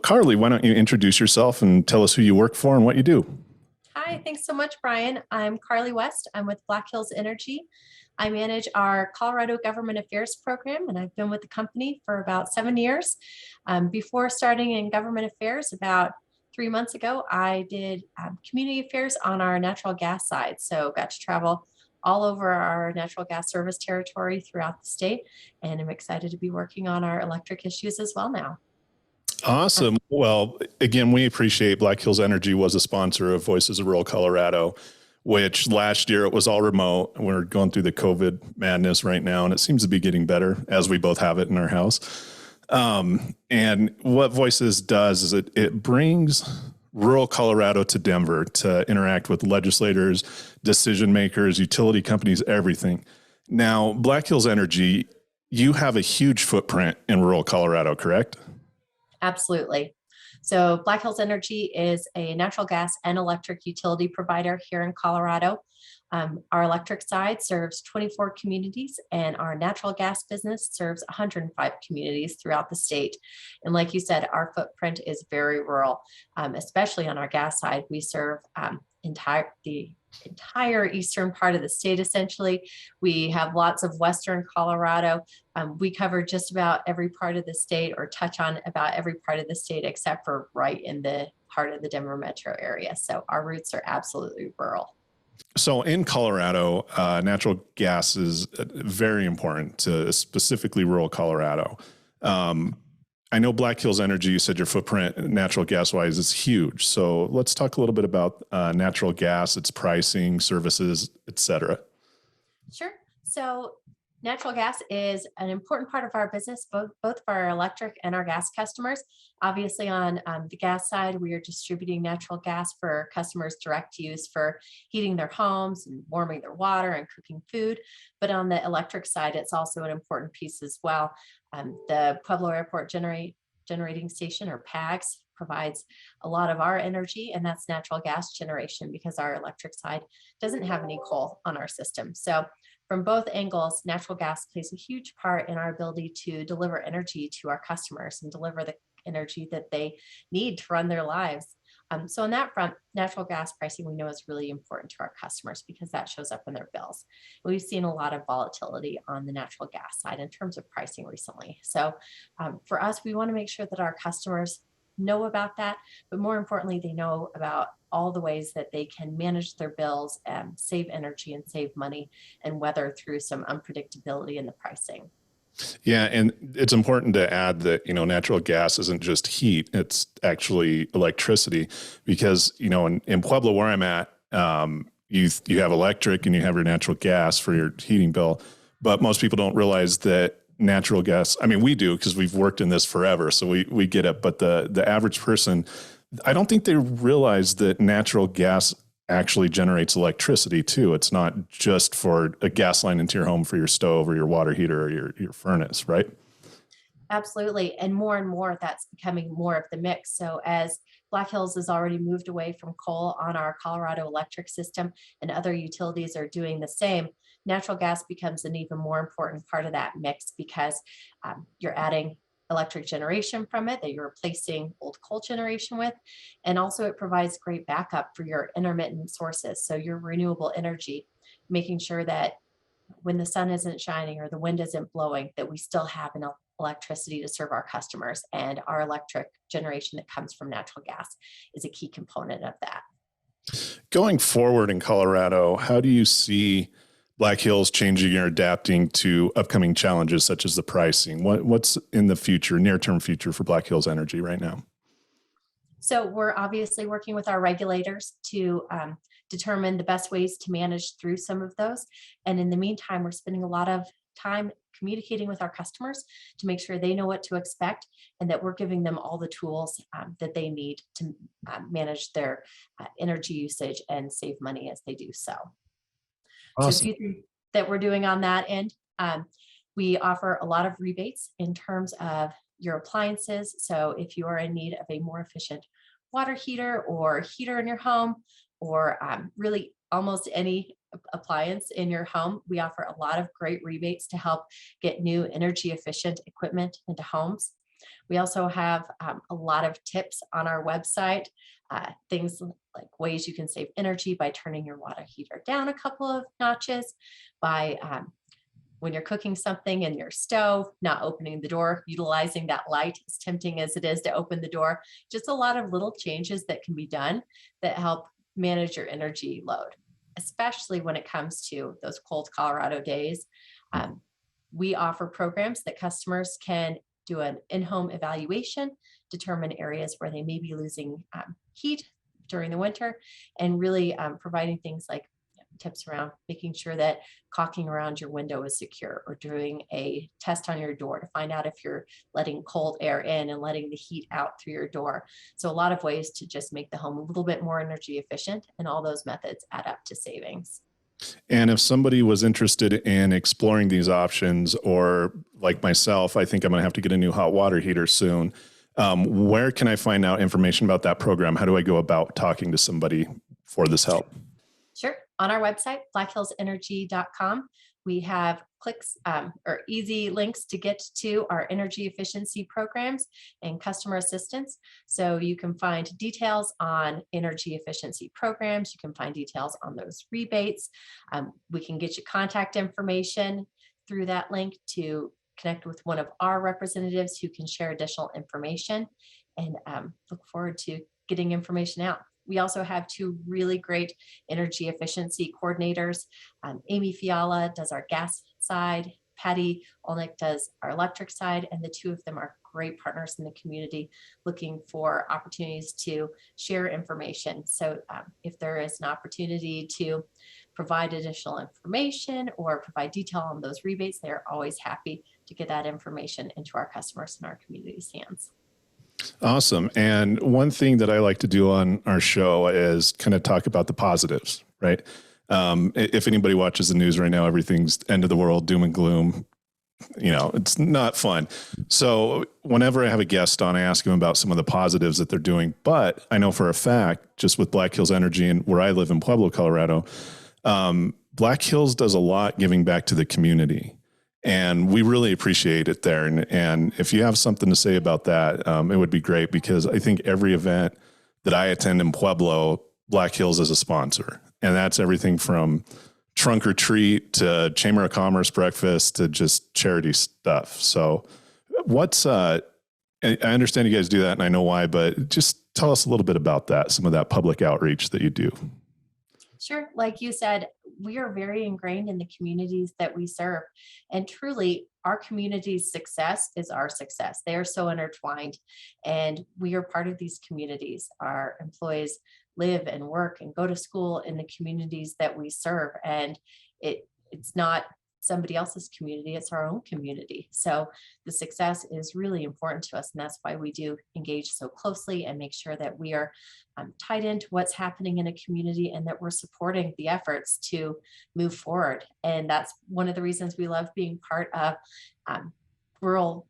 Carly, why don't you introduce yourself and tell us who you work for and what you do? Hi, thanks so much, Brian. I'm Carly West. I'm with Black Hills Energy. I manage our Colorado Government Affairs program, and I've been with the company for about 7 years. Before starting in government affairs, about 3 months ago, I did community affairs on our natural gas side. So got to travel all over our natural gas service territory throughout the state, and I'm excited to be working on our electric issues as well now. Awesome. Well, again, we appreciate Black Hills Energy was a sponsor of Voices of Rural Colorado, which last year it was all remote. We're going through the COVID madness right now, and it seems to be getting better as we both have it in our house. And what Voices does is it brings rural Colorado to Denver to interact with legislators, decision makers, utility companies, everything. Now, Black Hills Energy, you have a huge footprint in rural Colorado, correct? Absolutely. So Black Hills Energy is a natural gas and electric utility provider here in Colorado. Our electric side serves 24 communities, and our natural gas business serves 105 communities throughout the state. And like you said, our footprint is very rural, especially on our gas side. We serve the entire eastern part of the state, essentially. We have lots of western Colorado. We cover just about every part of the state, or touch on about every part of the state except for right in the heart of the Denver metro area. So our roots are absolutely rural. So in Colorado, natural gas is very important to specifically rural Colorado. I know Black Hills Energy, you said your footprint natural gas wise is huge. So let's talk a little bit about natural gas, its pricing, services, et cetera. Sure. So natural gas is an important part of our business, both for our electric and our gas customers. Obviously, on the gas side, we are distributing natural gas for customers' direct use for heating their homes and warming their water and cooking food. But on the electric side, it's also an important piece as well. The Pueblo Airport Generating Station, or PAGS, provides a lot of our energy, and that's natural gas generation, because our electric side doesn't have any coal on our system. So from both angles, natural gas plays a huge part in our ability to deliver energy to our customers and deliver the energy that they need to run their lives. So on that front, natural gas pricing, we know, is really important to our customers because that shows up in their bills. We've seen a lot of volatility on the natural gas side in terms of pricing recently. So for us, we want to make sure that our customers know about that, but more importantly, they know about all the ways that they can manage their bills and save energy and save money and weather through some unpredictability in the pricing. Yeah, and it's important to add that, natural gas isn't just heat, it's actually electricity because, in Pueblo where I'm at, you have electric and you have your natural gas for your heating bill, but most people don't realize that natural gas, I mean, we do because we've worked in this forever, so we get it, but the average person, I don't think they realize that natural gas actually generates electricity too. It's not just for a gas line into your home for your stove or your water heater or your furnace, right? Absolutely. And more that's becoming more of the mix. So as Black Hills has already moved away from coal on our Colorado electric system, and other utilities are doing the same, natural gas becomes an even more important part of that mix, because you're adding electric generation from it that you're replacing old coal generation with. And also it provides great backup for your intermittent sources. So your renewable energy, making sure that when the sun isn't shining or the wind isn't blowing, that we still have enough electricity to serve our customers. And our electric generation that comes from natural gas is a key component of that. Going forward in Colorado, how do you see Black Hills changing or adapting to upcoming challenges such as the pricing? What's in the future, near-term future for Black Hills Energy right now? So we're obviously working with our regulators to determine the best ways to manage through some of those. And in the meantime, we're spending a lot of time communicating with our customers to make sure they know what to expect, and that we're giving them all the tools that they need to manage their energy usage and save money as they do so. So a Awesome. few things that we're doing on that end. We offer a lot of rebates in terms of your appliances. So if you are in need of a more efficient water heater or heater in your home, or really almost any appliance in your home, we offer a lot of great rebates to help get new energy efficient equipment into homes. We also have a lot of tips on our website, things like ways you can save energy by turning your water heater down a couple of notches, by when you're cooking something in your stove, not opening the door, utilizing that light, as tempting as it is to open the door. Just a lot of little changes that can be done that help manage your energy load, especially when it comes to those cold Colorado days. We offer programs that customers can do an in-home evaluation, determine areas where they may be losing heat during the winter, and really providing things like tips around making sure that caulking around your window is secure, or doing a test on your door to find out if you're letting cold air in and letting the heat out through your door. So a lot of ways to just make the home a little bit more energy efficient, and all those methods add up to savings. And if somebody was interested in exploring these options, or like myself, I think I'm going to have to get a new hot water heater soon. Where can I find out information about that program? How do I go about talking to somebody for this help? Sure. On our website, blackhillsenergy.com, we have clicks or easy links to get to our energy efficiency programs and customer assistance. So you can find details on energy efficiency programs. You can find details on those rebates. We can get you contact information through that link to connect with one of our representatives who can share additional information, and look forward to getting information out. We also have two really great energy efficiency coordinators. Amy Fiala does our gas side, Patty Olnick does our electric side, and the two of them are great partners in the community looking for opportunities to share information. So if there is an opportunity to provide additional information or provide detail on those rebates, they're always happy to get that information into our customers and our community's hands. Awesome. And one thing that I like to do on our show is kind of talk about the positives, right? If anybody watches the news right now, everything's end of the world, doom and gloom. You know, it's not fun. So whenever I have a guest on, I ask them about some of the positives that they're doing. But I know for a fact, just with Black Hills Energy and where I live in Pueblo, Colorado, Black Hills does a lot giving back to the community. And we really appreciate it there. And if you have something to say about that, it would be great, because I think every event that I attend in Pueblo, Black Hills is a sponsor. And that's everything from trunk or treat to Chamber of Commerce breakfast to just charity stuff. So I understand you guys do that, and I know why, but just tell us a little bit about that, some of that public outreach that you do. Sure. Like you said, we are very ingrained in the communities that we serve. And truly, our community's success is our success. They are so intertwined, and we are part of these communities. Our employees live and work and go to school in the communities that we serve. And it's not somebody else's community, it's our own community. So the success is really important to us. And that's why we do engage so closely and make sure that we are tied into what's happening in a community, and that we're supporting the efforts to move forward. And that's one of the reasons we love being part of Rural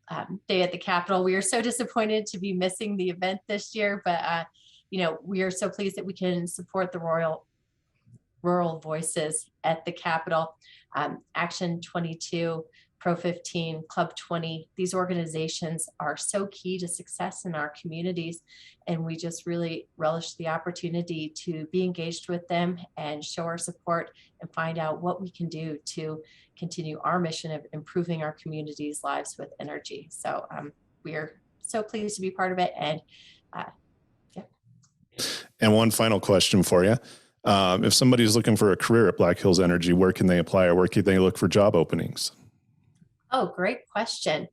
Day at the Capitol. We are so disappointed to be missing the event this year, but we are so pleased that we can support the rural voices at the Capitol. Action 22, Pro 15, Club 20, these organizations are so key to success in our communities. And we just really relish the opportunity to be engaged with them and show our support and find out what we can do to continue our mission of improving our communities' lives with energy. So we are so pleased to be part of it. And And one final question for you. If somebody's looking for a career at Black Hills Energy, where can they apply, or where can they look for job openings? Oh, great question.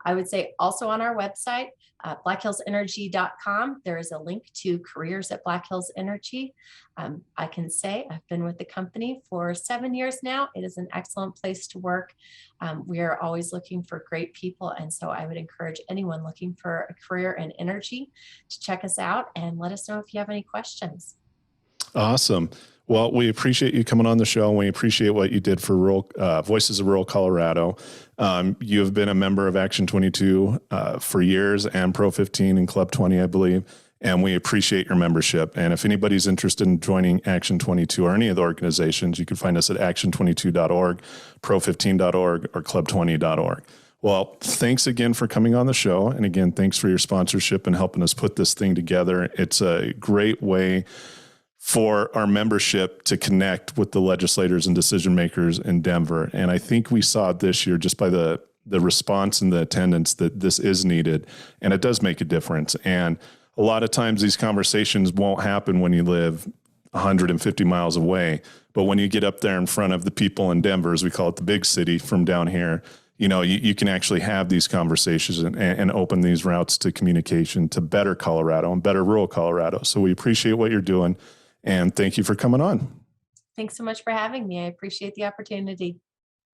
I would say also on our website, blackhillsenergy.com, there is a link to careers at Black Hills Energy. I can say I've been with the company for 7 years now. It is an excellent place to work. We are always looking for great people. And so I would encourage anyone looking for a career in energy to check us out and let us know if you have any questions. Awesome. Well, we appreciate you coming on the show, and we appreciate what you did for Voices of Rural Colorado. You have been a member of Action 22 for years, and Pro 15 and Club 20, I believe, and we appreciate your membership. And if anybody's interested in joining Action 22 or any of the organizations, you can find us at action22.org, pro15.org, or club20.org. Well, thanks again for coming on the show. And again, thanks for your sponsorship and helping us put this thing together. It's a great way for our membership to connect with the legislators and decision makers in Denver. And I think we saw this year just by the response and the attendance that this is needed. And it does make a difference. And a lot of times these conversations won't happen when you live 150 miles away. But when you get up there in front of the people in Denver, as we call it, the big city from down here, you can actually have these conversations and open these routes to communication to better Colorado and better rural Colorado. So we appreciate what you're doing. And thank you for coming on. Thanks so much for having me. I appreciate the opportunity.